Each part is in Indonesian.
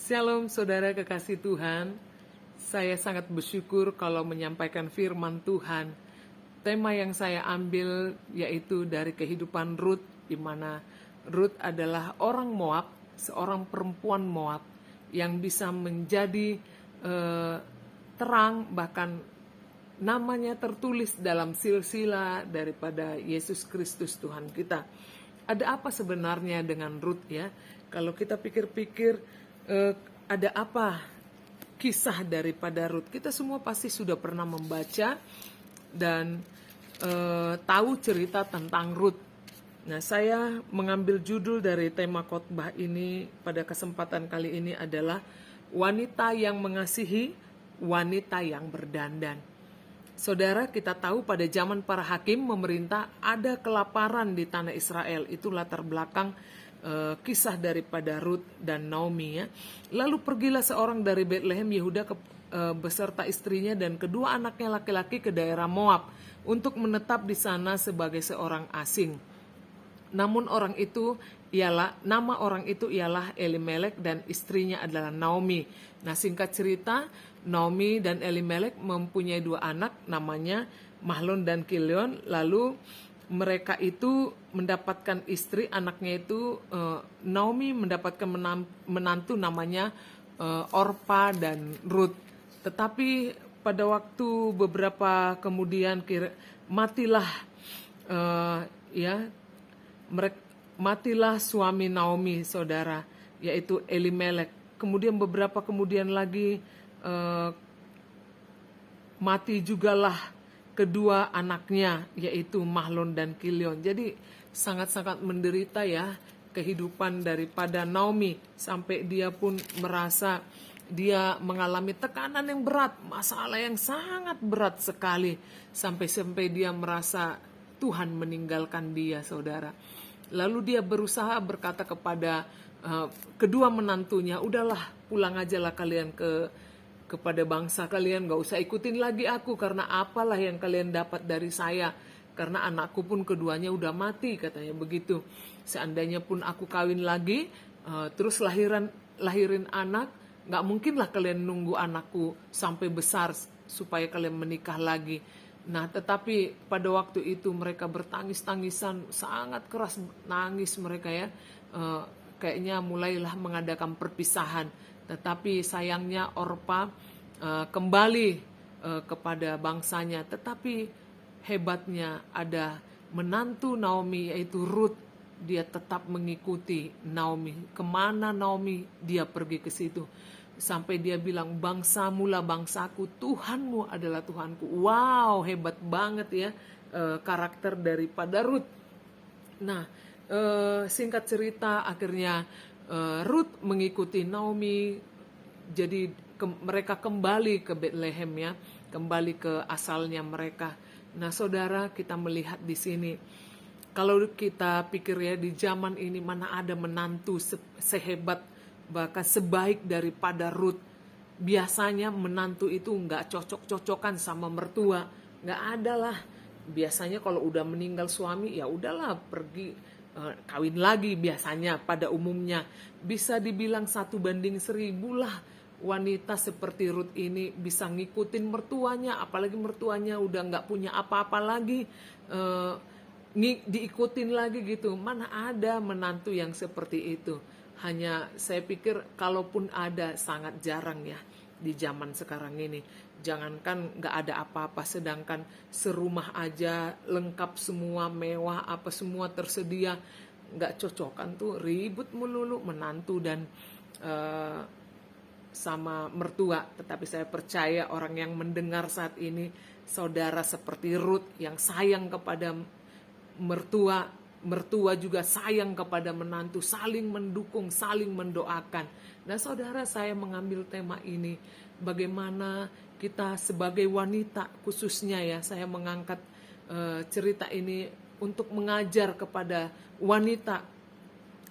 Shalom saudara kekasih Tuhan. Saya sangat bersyukur kalau menyampaikan firman Tuhan. Tema yang saya ambil yaitu dari kehidupan Rut, di mana Rut adalah orang Moab, seorang perempuan Moab yang bisa menjadi terang, bahkan namanya tertulis dalam silsilah daripada Yesus Kristus Tuhan kita. Ada apa sebenarnya dengan Rut ya? Kalau kita pikir-pikir, ada apa kisah daripada Rut? Kita semua pasti sudah pernah membaca dan tahu cerita tentang Rut. Nah, saya mengambil judul dari tema khotbah ini pada kesempatan kali ini adalah wanita yang mengasihi, wanita yang berdandan. Saudara, kita tahu pada zaman para hakim memerintah ada kelaparan di tanah Israel. Itu latar belakang kisah daripada Rut dan Naomi ya. Lalu pergilah seorang dari Betlehem Yehuda beserta istrinya dan kedua anaknya laki-laki ke daerah Moab untuk menetap di sana sebagai seorang asing. Namun nama orang itu ialah Elimelek dan istrinya adalah Naomi. Nah, singkat cerita, Naomi dan Elimelek mempunyai dua anak namanya Mahlon dan Kilion. Lalu mereka itu mendapatkan istri, anaknya itu Naomi mendapatkan menantu namanya Orpa dan Rut. Tetapi pada waktu beberapa kemudian matilah matilah suami Naomi, saudara, yaitu Elimelek. Kemudian beberapa kemudian lagi mati jugalah kedua anaknya, yaitu Mahlon dan Kilion. Jadi sangat-sangat menderita ya kehidupan daripada Naomi, sampai dia pun merasa dia mengalami tekanan yang berat, masalah yang sangat berat sekali, sampai dia merasa Tuhan meninggalkan dia, saudara. Lalu dia berusaha berkata kepada kedua menantunya, udahlah pulang aja lah kalian kepada bangsa kalian, gak usah ikutin lagi aku, karena apalah yang kalian dapat dari saya, karena anakku pun keduanya udah mati, katanya begitu. Seandainya pun aku kawin lagi, terus lahirin anak, gak mungkinlah kalian nunggu anakku sampai besar supaya kalian menikah lagi. Nah, tetapi pada waktu itu mereka bertangis-tangisan, sangat keras nangis mereka ya. Kayaknya mulailah mengadakan perpisahan. Tetapi sayangnya Orpa kembali kepada bangsanya. Tetapi hebatnya ada menantu Naomi yaitu Rut. Dia tetap mengikuti Naomi. Kemana Naomi dia pergi ke situ. Sampai dia bilang, bangsamu lah bangsaku, Tuhanmu adalah Tuhanku. Wow, hebat banget ya karakter daripada Rut. Nah, singkat cerita akhirnya Rut mengikuti Naomi. Jadi mereka kembali ke Betlehem ya, kembali ke asalnya mereka. Nah, saudara, kita melihat di sini, kalau kita pikir ya, di zaman ini mana ada menantu sehebat bahkan sebaik daripada Rut. Biasanya menantu itu nggak cocok-cocokan sama mertua, nggak ada lah. Biasanya kalau udah meninggal suami, ya udahlah pergi kawin lagi. Biasanya pada umumnya bisa dibilang 1:1000 lah wanita seperti Rut ini bisa ngikutin mertuanya, apalagi mertuanya udah nggak punya apa-apa lagi, diikutin lagi gitu. Mana ada menantu yang seperti itu. Hanya saya pikir kalaupun ada sangat jarang ya di zaman sekarang ini. Jangankan nggak ada apa-apa, sedangkan serumah aja lengkap semua, mewah, apa semua tersedia, nggak cocokan tuh, ribut melulu menantu dan sama mertua. Tetapi saya percaya orang yang mendengar saat ini, saudara seperti Rut yang sayang kepada mertua juga sayang kepada menantu, saling mendukung, saling mendoakan. Nah, saudara, saya mengambil tema ini, bagaimana kita sebagai wanita khususnya ya, saya mengangkat cerita ini untuk mengajar kepada wanita.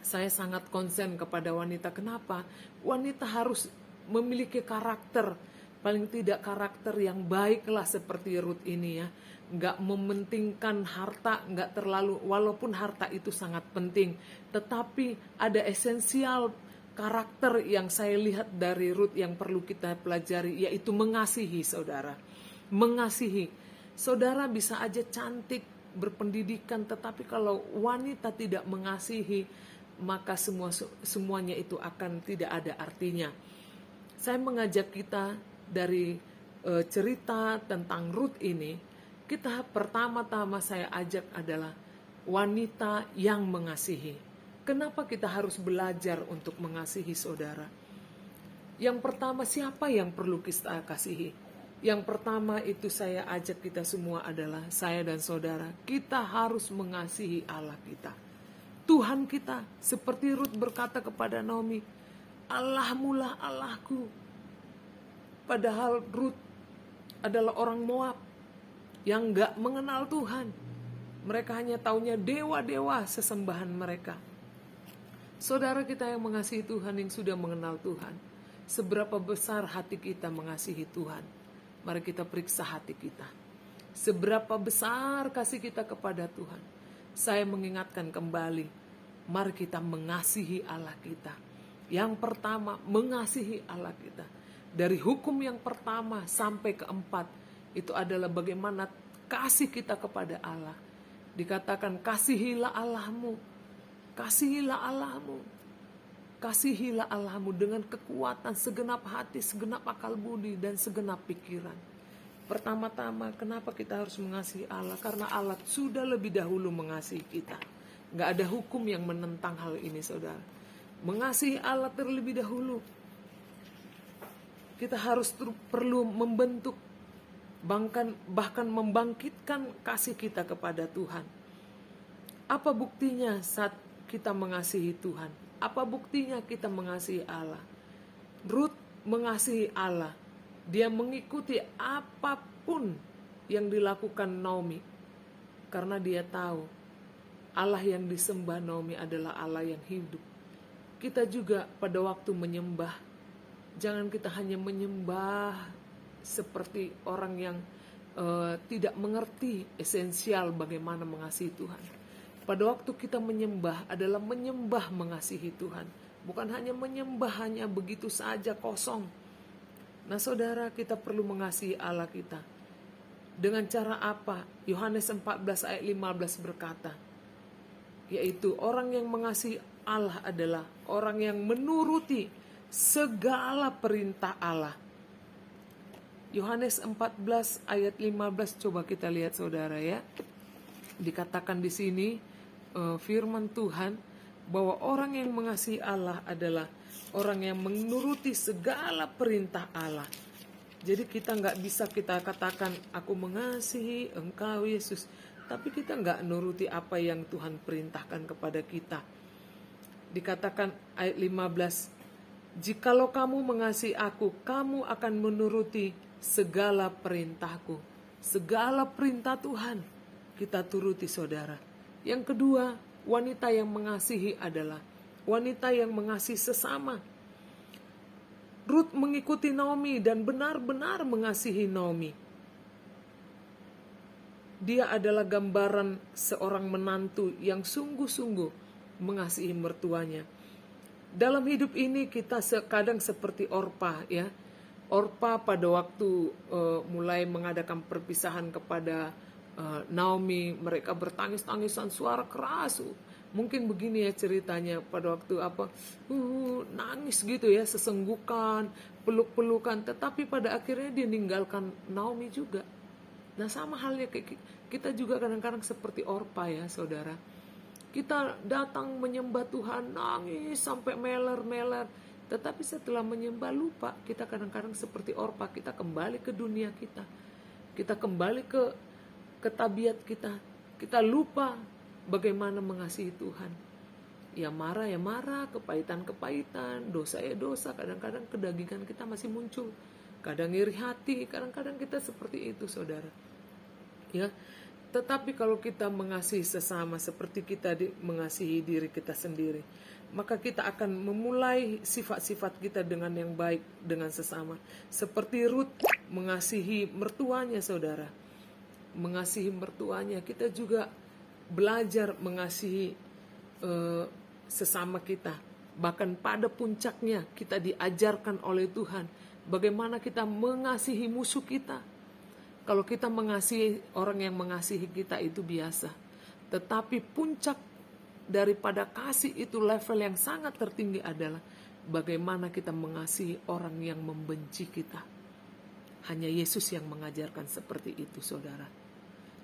Saya sangat konsen kepada wanita. Kenapa? Wanita harus memiliki karakter, paling tidak karakter yang baiklah seperti Rut ini ya. Nggak mementingkan harta, nggak terlalu, walaupun harta itu sangat penting, tetapi ada esensial karakter yang saya lihat dari Rut yang perlu kita pelajari, yaitu mengasihi, saudara. Mengasihi. Saudara bisa aja cantik, berpendidikan, tetapi kalau wanita tidak mengasihi, maka semuanya itu akan tidak ada artinya. Saya mengajak kita dari cerita tentang Rut ini, kita pertama-tama saya ajak adalah wanita yang mengasihi. Kenapa kita harus belajar untuk mengasihi, saudara? Yang pertama, siapa yang perlu kita kasihi? Yang pertama itu saya ajak kita semua adalah saya dan saudara. Kita harus mengasihi Allah kita. Tuhan kita, seperti Rut berkata kepada Naomi, Allahmu lah Allahku. Padahal Rut adalah orang Moab yang gak mengenal Tuhan. Mereka hanya taunya dewa-dewa sesembahan mereka. Saudara kita yang mengasihi Tuhan, yang sudah mengenal Tuhan, seberapa besar hati kita mengasihi Tuhan? Mari kita periksa hati kita. Seberapa besar kasih kita kepada Tuhan? Saya mengingatkan kembali, mari kita mengasihi Allah kita. Yang pertama, mengasihi Allah kita. Dari hukum yang pertama sampai keempat, itu adalah bagaimana kasih kita kepada Allah. Dikatakan, kasihilah Allahmu. Kasihilah Allahmu. Kasihilah Allahmu dengan kekuatan segenap hati, segenap akal budi, dan segenap pikiran. Pertama-tama, kenapa kita harus mengasihi Allah? Karena Allah sudah lebih dahulu mengasihi kita. Gak ada hukum yang menentang hal ini, saudara. Mengasihi Allah terlebih dahulu. Kita harus perlu membentuk, bahkan membangkitkan kasih kita kepada Tuhan. Apa buktinya saat kita mengasihi Tuhan? Apa buktinya kita mengasihi Allah? Rut mengasihi Allah. Dia mengikuti apapun yang dilakukan Naomi. Karena dia tahu Allah yang disembah Naomi adalah Allah yang hidup. Kita juga pada waktu menyembah, jangan kita hanya menyembah seperti orang yang tidak mengerti esensial bagaimana mengasihi Tuhan. Pada waktu kita menyembah adalah menyembah mengasihi Tuhan. Bukan hanya menyembah hanya begitu saja kosong. Nah saudara, kita perlu mengasihi Allah kita. Dengan cara apa? Yohanes 14 ayat 15 berkata, yaitu orang yang mengasihi Allah adalah orang yang menuruti segala perintah Allah. Yohanes 14 ayat 15, coba kita lihat saudara ya. Dikatakan di sini firman Tuhan bahwa orang yang mengasihi Allah adalah orang yang menuruti segala perintah Allah. Jadi kita nggak bisa kita katakan aku mengasihi engkau Yesus, tapi kita nggak nuruti apa yang Tuhan perintahkan kepada kita. Dikatakan ayat 15, jikalau kamu mengasihi aku, kamu akan menuruti segala perintahku. Segala perintah Tuhan kita turuti, saudara. Yang kedua, wanita yang mengasihi adalah wanita yang mengasihi sesama. Rut mengikuti Naomi dan benar-benar mengasihi Naomi. Dia adalah gambaran seorang menantu yang sungguh-sungguh mengasihi mertuanya. Dalam hidup ini kita kadang seperti Orpa ya. Orpa pada waktu mulai mengadakan perpisahan kepada Naomi, mereka bertangis-tangisan suara keras. Mungkin begini ya ceritanya, pada waktu nangis gitu ya, sesenggukan, peluk-pelukan, tetapi pada akhirnya dia meninggalkan Naomi juga. Nah sama halnya kita juga kadang-kadang seperti Orpa ya saudara. Kita datang menyembah Tuhan, nangis sampai meler-meler, tetapi setelah menyembah lupa. Kita kadang-kadang seperti Orpa, kita kembali ke dunia kita. Kita kembali ke tabiat kita. Kita lupa bagaimana mengasihi Tuhan. Ya marah, kepahitan, dosa ya dosa. Kadang-kadang kedagingan kita masih muncul. Kadang iri hati, kadang-kadang kita seperti itu saudara. Ya, tetapi kalau kita mengasihi sesama seperti kita mengasihi diri kita sendiri, maka kita akan memulai sifat-sifat kita dengan yang baik dengan sesama. Seperti Rut mengasihi mertuanya saudara. Mengasihi mertuanya, kita juga belajar mengasihi sesama kita. Bahkan pada puncaknya kita diajarkan oleh Tuhan bagaimana kita mengasihi musuh kita. Kalau kita mengasihi orang yang mengasihi kita itu biasa. Tetapi puncak daripada kasih itu, level yang sangat tertinggi adalah bagaimana kita mengasihi orang yang membenci kita. Hanya Yesus yang mengajarkan seperti itu, saudara.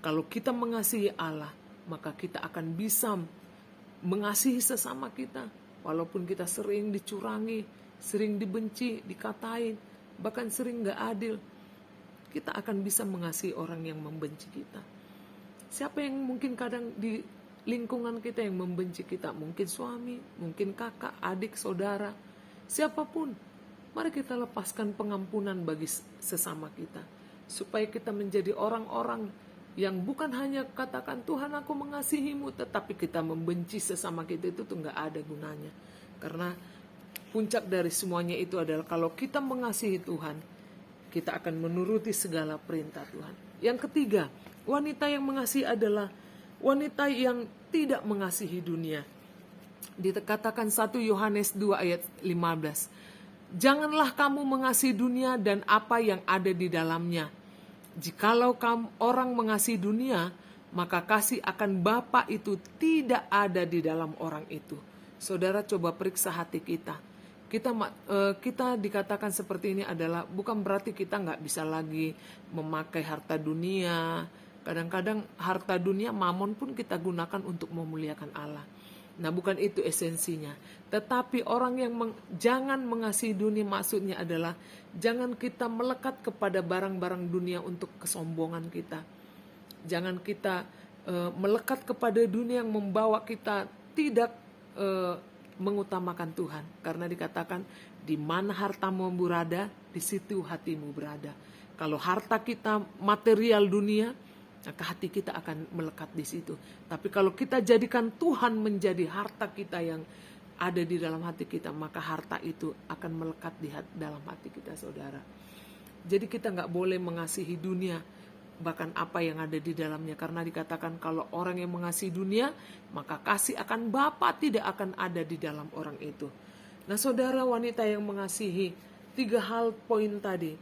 Kalau kita mengasihi Allah, maka kita akan bisa mengasihi sesama kita. Walaupun kita sering dicurangi, sering dibenci, dikatain, bahkan sering gak adil, kita akan bisa mengasihi orang yang membenci kita. Siapa yang mungkin kadang di lingkungan kita yang membenci kita? Mungkin suami, mungkin kakak, adik, saudara, siapapun. Mari kita lepaskan pengampunan bagi sesama kita, supaya kita menjadi orang-orang yang bukan hanya katakan Tuhan aku mengasihimu, tetapi kita membenci sesama kita. Itu tuh gak ada gunanya. Karena puncak dari semuanya itu adalah kalau kita mengasihi Tuhan, kita akan menuruti segala perintah Tuhan. Yang ketiga, wanita yang mengasihi adalah wanita yang tidak mengasihi dunia. Dikatakan 1 Yohanes 2 ayat 15. Janganlah kamu mengasihi dunia dan apa yang ada di dalamnya. Jikalau orang mengasihi dunia, maka kasih akan Bapa itu tidak ada di dalam orang itu. Saudara, coba periksa hati kita. Kita dikatakan seperti ini adalah bukan berarti kita nggak bisa lagi memakai harta dunia. Kadang-kadang harta dunia, mamon pun kita gunakan untuk memuliakan Allah. Nah, bukan itu esensinya. Tetapi orang yang jangan mengasihi dunia, maksudnya adalah jangan kita melekat kepada barang-barang dunia untuk kesombongan kita. Jangan kita melekat kepada dunia yang membawa kita tidak mengutamakan Tuhan. Karena dikatakan di mana hartamu berada, di situ hatimu berada. Kalau harta kita material dunia, maka hati kita akan melekat di situ. Tapi kalau kita jadikan Tuhan menjadi harta kita yang ada di dalam hati kita, maka harta itu akan melekat di dalam hati kita, saudara. Jadi kita gak boleh mengasihi dunia, bahkan apa yang ada di dalamnya. Karena dikatakan kalau orang yang mengasihi dunia, maka kasih akan Bapa tidak akan ada di dalam orang itu. Nah, saudara, wanita yang mengasihi, 3 hal poin tadi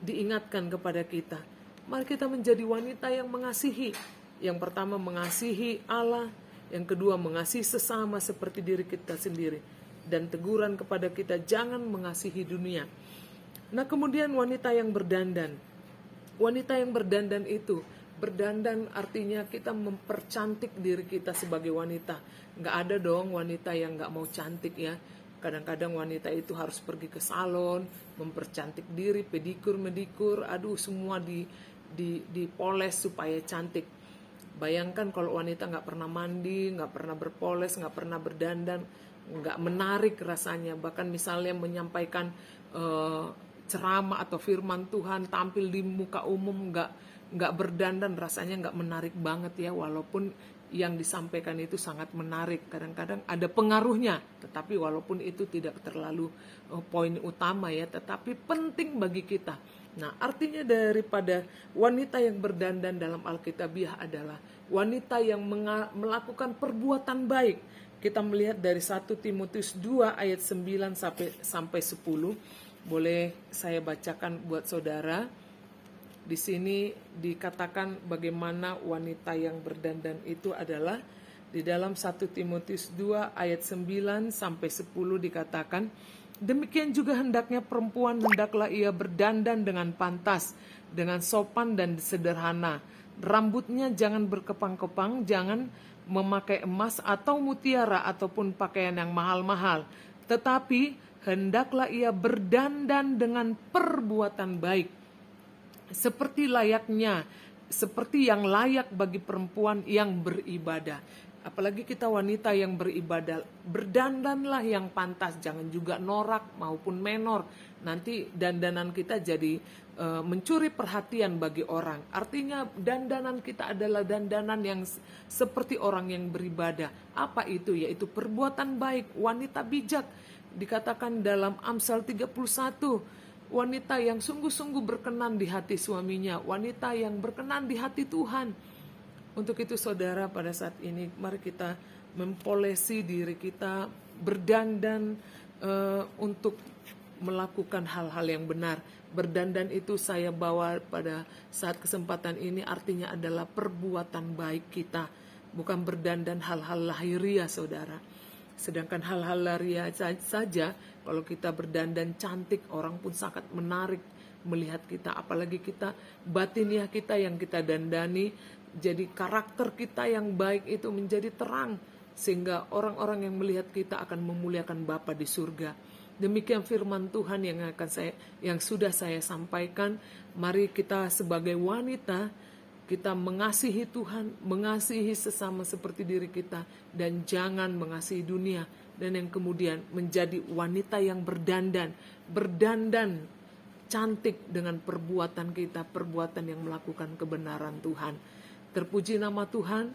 diingatkan kepada kita. Mari kita menjadi wanita yang mengasihi. Yang pertama, mengasihi Allah. Yang kedua, mengasihi sesama seperti diri kita sendiri. Dan teguran kepada kita, jangan mengasihi dunia. Nah, kemudian wanita yang berdandan. Wanita yang berdandan itu, berdandan artinya kita mempercantik diri kita sebagai wanita. Nggak ada dong wanita yang nggak mau cantik ya. Kadang-kadang wanita itu harus pergi ke salon, mempercantik diri, pedikur, medikur, semua dipoles supaya cantik. Bayangkan kalau wanita nggak pernah mandi, nggak pernah berpoles, nggak pernah berdandan, nggak menarik rasanya. Bahkan misalnya menyampaikan ceramah atau firman Tuhan, tampil di muka umum nggak berdandan, rasanya nggak menarik banget ya. Walaupun yang disampaikan itu sangat menarik, kadang-kadang ada pengaruhnya, tetapi walaupun itu tidak terlalu poin utama ya, tetapi penting bagi kita. Nah, artinya daripada wanita yang berdandan dalam Alkitabiah adalah wanita yang melakukan perbuatan baik. Kita melihat dari 1 Timotius 2 ayat 9 sampai 10. Boleh saya bacakan buat saudara. Di sini dikatakan bagaimana wanita yang berdandan itu adalah di dalam 1 Timotius 2 ayat 9 sampai 10 dikatakan, demikian juga hendaknya perempuan, hendaklah ia berdandan dengan pantas, dengan sopan dan sederhana. Rambutnya jangan berkepang-kepang, jangan memakai emas atau mutiara ataupun pakaian yang mahal-mahal. Tetapi hendaklah ia berdandan dengan perbuatan baik, seperti yang layak bagi perempuan yang beribadah. Apalagi kita wanita yang beribadah, berdandanlah yang pantas, jangan juga norak maupun menor. Nanti dandanan kita jadi mencuri perhatian bagi orang. Artinya dandanan kita adalah dandanan yang seperti orang yang beribadah. Apa itu? Yaitu perbuatan baik, wanita bijak. Dikatakan dalam Amsal 31, wanita yang sungguh-sungguh berkenan di hati suaminya, wanita yang berkenan di hati Tuhan. Untuk itu saudara, pada saat ini mari kita mempolesi diri kita, berdandan untuk melakukan hal-hal yang benar. Berdandan itu saya bawa pada saat kesempatan ini artinya adalah perbuatan baik kita, bukan berdandan hal-hal lahiriah, saudara. Sedangkan hal-hal lahiriah saja, kalau kita berdandan cantik, orang pun sangat menarik melihat kita, apalagi kita batiniah kita yang kita dandani, jadi karakter kita yang baik itu menjadi terang, sehingga orang-orang yang melihat kita akan memuliakan Bapa di surga. Demikian firman Tuhan yang sudah saya sampaikan. Mari kita sebagai wanita, kita mengasihi Tuhan, mengasihi sesama seperti diri kita, dan jangan mengasihi dunia. Dan yang kemudian menjadi wanita yang berdandan cantik dengan perbuatan kita, perbuatan yang melakukan kebenaran Tuhan. Terpuji nama Tuhan.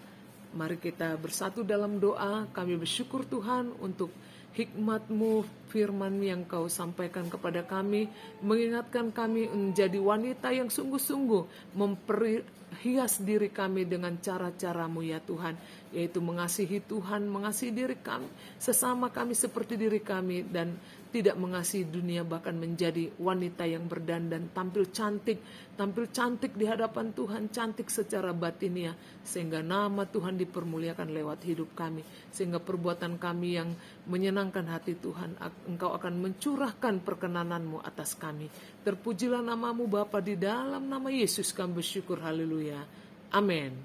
Mari kita bersatu dalam doa. Kami bersyukur Tuhan untuk hikmat-Mu, firman yang Kau sampaikan kepada kami, mengingatkan kami menjadi wanita yang sungguh-sungguh memperhias diri kami dengan cara-cara-Mu ya Tuhan, yaitu mengasihi Tuhan, mengasihi diri kami, sesama kami seperti diri kami, dan tidak mengasihi dunia, bahkan menjadi wanita yang berdandan, tampil cantik di hadapan Tuhan, cantik secara batiniah, sehingga nama Tuhan dipermuliakan lewat hidup kami, sehingga perbuatan kami yang menyenangkan hati Tuhan, Engkau akan mencurahkan perkenanan-Mu atas kami. Terpujilah nama-Mu Bapa, di dalam nama Yesus kami bersyukur, haleluya, amin.